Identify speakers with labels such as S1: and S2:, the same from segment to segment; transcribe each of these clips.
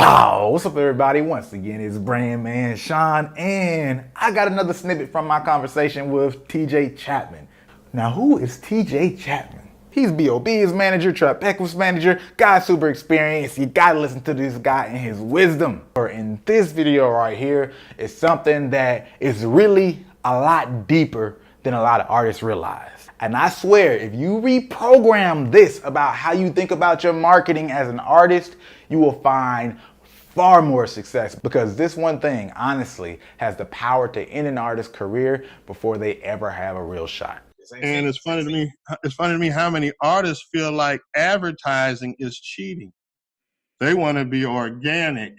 S1: Pow! What's up, everybody? Once again, it's Brand Man Sean, and I got another snippet from my conversation with TJ Chapman. Now, who is TJ Chapman? He's B.O.B.'s manager, Tribeca's manager, guy super experienced. You gotta listen to this guy and his wisdom. In this video right here is something that is really a lot deeper than a lot of artists realize. And I swear, if you reprogram this about how you think about your marketing as an artist, you will find far more success, because this one thing, honestly, has the power to end an artist's career before they ever have a real shot.
S2: And it's funny to me how many artists feel like advertising is cheating. They want to be organic,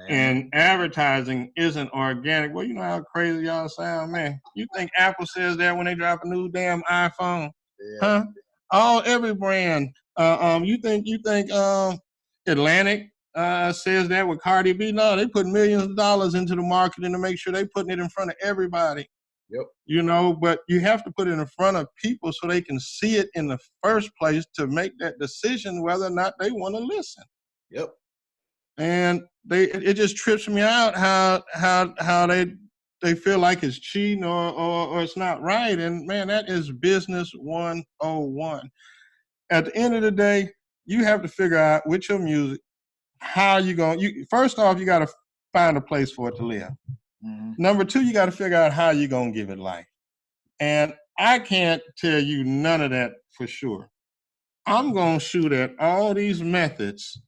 S2: and advertising isn't organic. Well, you know how crazy y'all sound, man. You think Apple says that when they drop a new damn iPhone? Yeah. Huh? Every brand. You think Atlantic says that with Cardi B? No, they put millions of dollars into the marketing to make sure they putting it in front of everybody.
S1: Yep.
S2: You know, but you have to put it in front of people so they can see it in the first place to make that decision whether or not they want to listen.
S1: Yep.
S2: And it just trips me out how they feel like it's cheating or it's not right. And man, that is business 101. At the end of the day, you have to figure out with your music how first off, you got to find a place for it to live. Mm-hmm. Number two, you got to figure out how you're going to give it life. And I can't tell you none of that for sure. I'm going to shoot at all these methods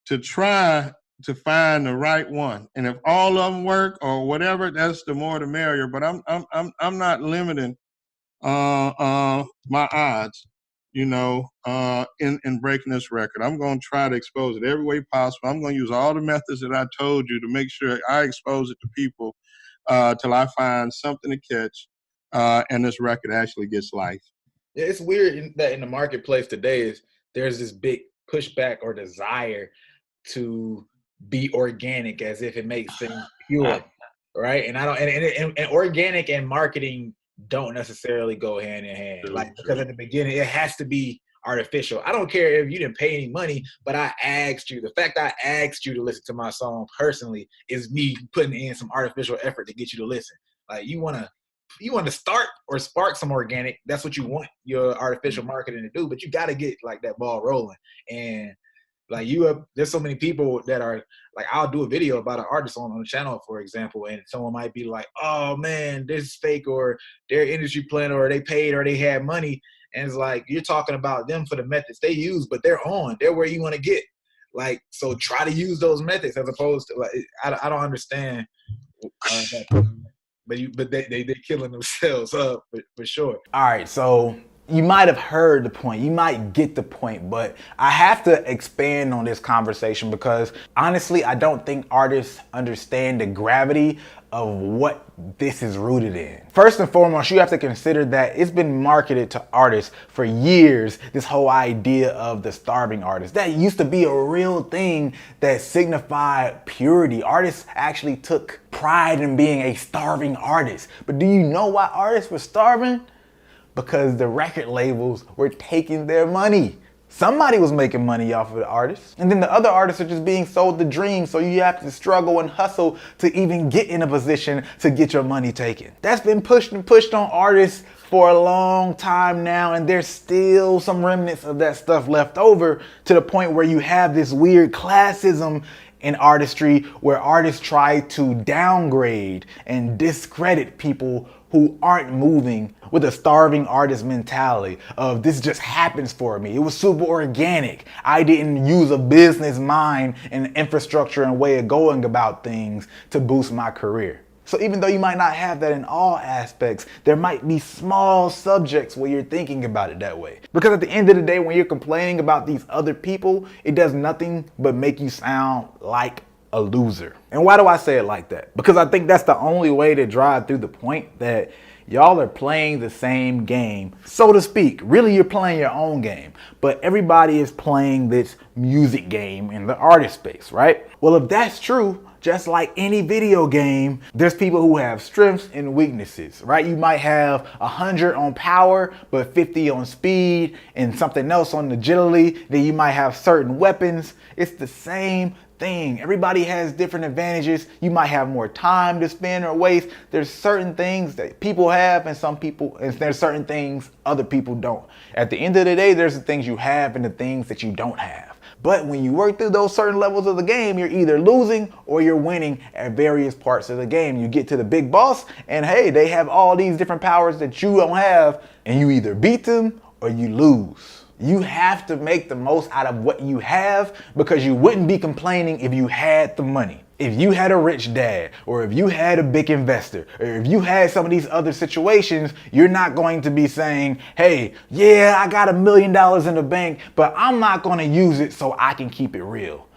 S2: to try to find the right one. And if all of them work or whatever, that's the more the merrier. But I'm not limiting my odds, you know, in breaking this record. I'm going to try to expose it every way possible. I'm going to use all the methods that I told you to make sure I expose it to people till I find something to catch, and this record actually gets life.
S1: Yeah, it's weird that in the marketplace today there's this big pushback or desire to be organic, as if it makes things pure, right? And I don't, and organic and marketing don't necessarily go hand in hand. Because at the beginning it has to be artificial. I don't care if you didn't pay any money, but I asked you. The fact I asked you to listen to my song personally is me putting in some artificial effort to get you to listen. Like you want to start or spark some organic. That's what you want your artificial marketing to do. But you got to get like that ball rolling. And like there's so many people that are like, I'll do a video about an artist on the channel, for example, and someone might be like, oh man, this is fake, or their industry plan, or they paid, or they had money. And it's like, you're talking about them for the methods they use, but they're where you want to get. Like, so try to use those methods as opposed to, like, I don't understand that. But they're killing themselves up for sure. All right, so you might have heard the point, you might get the point, but I have to expand on this conversation because honestly, I don't think artists understand the gravity of what this is rooted in. First and foremost, you have to consider that it's been marketed to artists for years, this whole idea of the starving artist. That used to be a real thing that signified purity. Artists actually took pride in being a starving artist. But do you know why artists were starving? Because the record labels were taking their money. Somebody was making money off of the artists. And then the other artists are just being sold the dream, so you have to struggle and hustle to even get in a position to get your money taken. That's been pushed on artists for a long time now, and there's still some remnants of that stuff left over, to the point where you have this weird classism in artistry where artists try to downgrade and discredit people who aren't moving with a starving artist mentality of this just happens for me. It was super organic. I didn't use a business mind and infrastructure and way of going about things to boost my career. So even though you might not have that in all aspects, there might be small subjects where you're thinking about it that way. Because at the end of the day, when you're complaining about these other people, it does nothing but make you sound like a loser. And why do I say it like that? Because I think that's the only way to drive through the point that y'all are playing the same game, so to speak. Really, you're playing your own game, but everybody is playing this music game in the artist space, right? Well, if that's true, Just like any video game, there's people who have strengths and weaknesses, right? You might have 100 on power, but 50 on speed and something else on agility. Then you might have certain weapons. It's the same thing. Everybody has different advantages. You might have more time to spend or waste. There's certain things that people have and there's certain things other people don't. At the end of the day, there's the things you have and the things that you don't have. But when you work through those certain levels of the game, you're either losing or you're winning at various parts of the game. You get to the big boss and hey, they have all these different powers that you don't have, and you either beat them or you lose. You have to make the most out of what you have, because you wouldn't be complaining if you had the money. If you had a rich dad, or if you had a big investor, or if you had some of these other situations, you're not going to be saying, hey, yeah, I got $1 million in the bank, but I'm not going to use it so I can keep it real.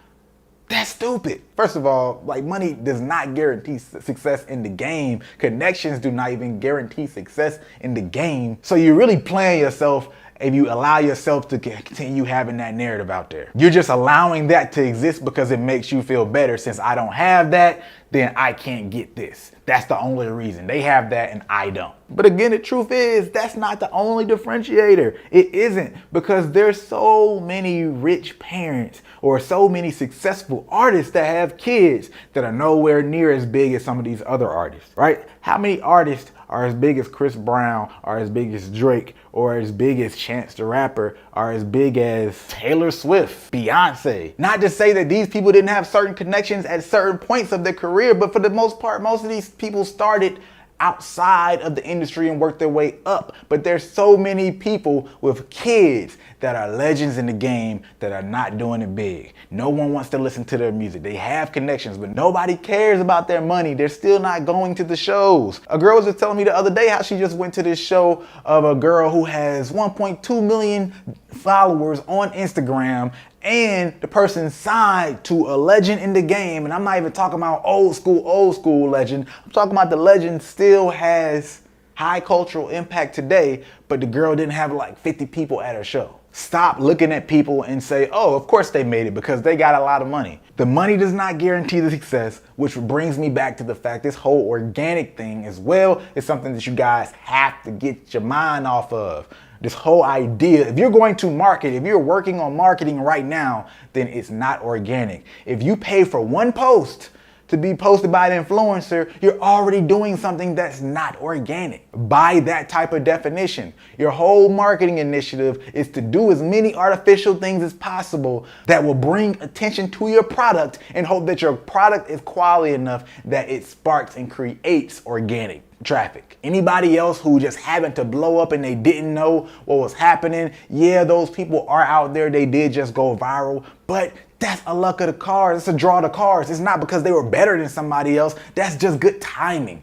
S1: That's stupid. First of all, like, money does not guarantee success in the game. Connections do not even guarantee success in the game. So you're really playing yourself if you allow yourself to continue having that narrative out there. You're just allowing that to exist because it makes you feel better. Since I don't have that, then I can't get this. That's the only reason. They have that and I don't. But again, the truth is, that's not the only differentiator. It isn't, because there's so many rich parents or so many successful artists that have kids that are nowhere near as big as some of these other artists, right? How many artists are as big as Chris Brown, are as big as Drake, or as big as Chance the Rapper, are as big as Taylor Swift, Beyonce? Not to say that these people didn't have certain connections at certain points of their career, but for the most part, most of these people started outside of the industry and work their way up. But there's so many people with kids that are legends in the game that are not doing it big. No one wants to listen to their music. They have connections, but nobody cares about their money. They're still not going to the shows. A girl was just telling me the other day how she just went to this show of a girl who has 1.2 million followers on Instagram, and the person signed to a legend in the game. And I'm not even talking about old school legend. I'm talking about the legend still has high cultural impact today, but the girl didn't have like 50 people at her show. Stop looking at people and say, oh, of course they made it because they got a lot of money. The money does not guarantee the success, which brings me back to the fact this whole organic thing as well is something that you guys have to get your mind off of. This whole idea, if you're going to market, if you're working on marketing right now, then it's not organic. If you pay for one post to be posted by an influencer, you're already doing something that's not organic. By that type of definition, your whole marketing initiative is to do as many artificial things as possible that will bring attention to your product and hope that your product is quality enough that it sparks and creates organic traffic. Anybody else who just happened to blow up and they didn't know what was happening, yeah, those people are out there. They did just go viral, but that's a luck of the cards. It's a draw of the cards. It's not because they were better than somebody else. That's just good timing.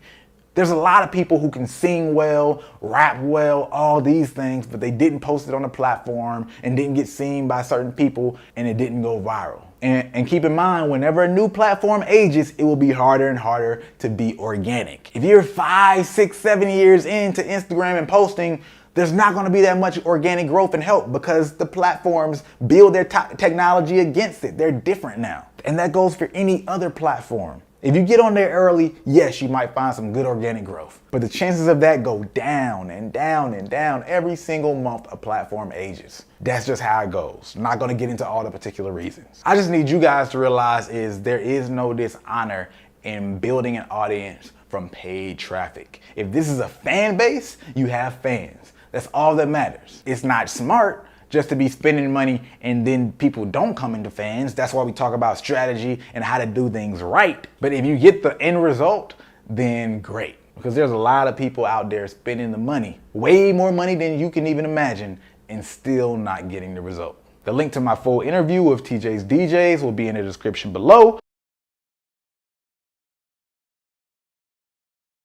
S1: There's a lot of people who can sing well, rap well, all these things, but they didn't post it on the platform and didn't get seen by certain people, and it didn't go viral. And keep in mind, whenever a new platform ages, it will be harder and harder to be organic. If you're 5, 6, 7 years into Instagram and posting, there's not going to be that much organic growth and help because the platforms build their technology against it. They're different now. And that goes for any other platform. If you get on there early, yes, you might find some good organic growth, but the chances of that go down and down and down every single month a platform ages. That's just how it goes. I'm not going to get into all the particular reasons. I just need you guys to realize is there is no dishonor in building an audience from paid traffic. If this is a fan base, you have fans. That's all that matters. It's not smart just to be spending money and then people don't come into fans. That's why we talk about strategy and how to do things right. But if you get the end result, then great. Because there's a lot of people out there spending the money, way more money than you can even imagine, and still not getting the result. The link to my full interview with TJ's DJs will be in the description below.